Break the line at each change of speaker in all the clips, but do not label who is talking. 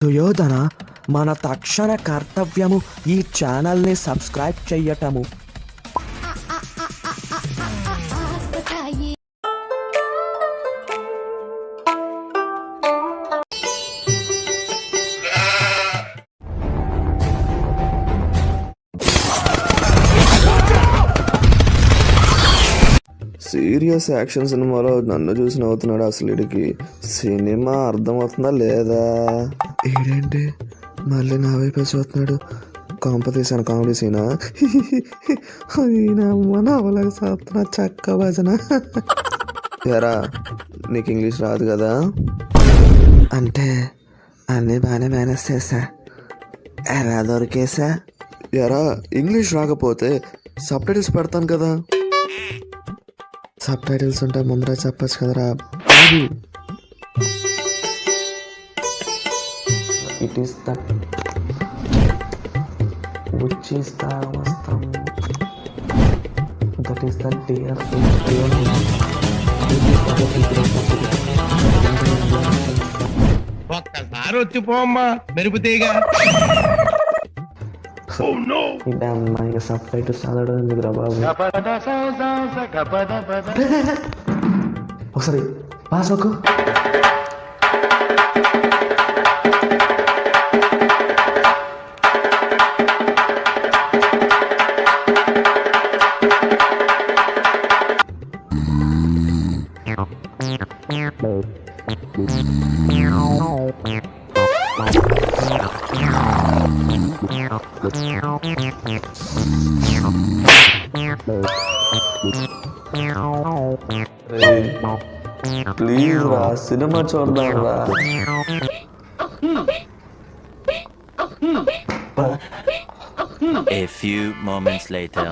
దుయోధన, మన తక్షణ కర్తవ్యము ఈ ఛానల్ని సబ్స్క్రైబ్ చెయ్యటము.
సీరియస్ యాక్షన్ సినిమాలో నన్ను చూసి నవ్వుతున్నాడు. అసలు వీడికి సినిమా అర్థమవుతుందా లేదా? ఈడేంటి మళ్ళీ నా వైపే చూస్తున్నాడు? కాంపిటీషన్ కామెడీ సీనా? నవ్వలేక సాగుతున్నా చక్క భజన. ఎరా నీకు ఇంగ్లీష్ రాదు కదా? అంటే అన్నీ బాగానే మేనేజ్ చేసా. ఎలా దొరికేసా? ఎరా ఇంగ్లీష్ రాకపోతే సబ్ టైటిల్స్ పెడతాను కదా. సబ్ టైటిల్స్ ఉంటే ముందర చెప్పచ్చు కదరా. It is that which is the వస్త్రం దట్ ఈస్ ద డియర్
ఒక్కసారి వచ్చిపోమ్మా మెరుపుతీగా.
ఇదే అమ్మాయికి సబ్ టైటిల్స్ చదవడం ఎందుకురా బాబు. ఒకసారి పాస్బుక్ ప్లీజ్ రా, సినిమా చూద్దాం రా.
A few moments later.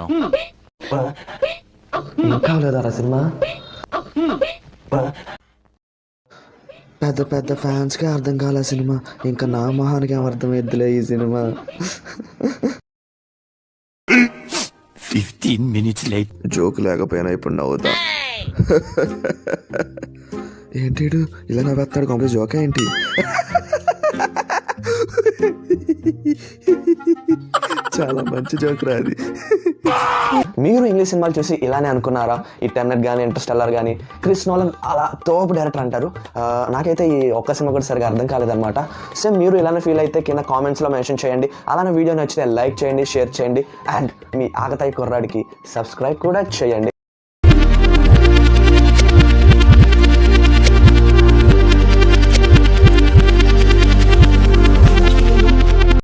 ఇంకా లేదారా సినిమా? పెద్ద పెద్ద ఫ్యాన్స్కి అర్థం కాలే సినిమా, ఇంకా నా మొహానికి ఏం అర్థమైద్దిలే ఈ సినిమా.
15 minutes later.
జోక్ లేకపోయినా ఇప్పుడు నవ్వుతా. ఏంటి ఇలా నవ్వేస్తాడు? కాంప్లెక్స్ జోకా ఏంటి? చాలా మంచి జోక్ రా అది. మీరు ఇంగ్లీష్ సినిమాలు చూసి ఇలానే అనుకున్నారా? ఈ టెన్నెట్ కానీ ఇంటర్స్టెల్లర్ కానీ క్రిస్ నోలన్ అలా తోపు డైరెక్టర్ అంటారు. నాకైతే ఈ ఒక్క సినిమా కూడా సరిగా అర్థం కాలేదన్నమాట. సేమ్ మీరు ఇలానే ఫీల్ అయితే కింద కామెంట్స్లో మెన్షన్ చేయండి. అలానే వీడియో నచ్చితే లైక్ చేయండి, షేర్ చేయండి, అండ్ మీ ఆకతాయి కుర్రాడికి సబ్స్క్రైబ్ కూడా చేయండి.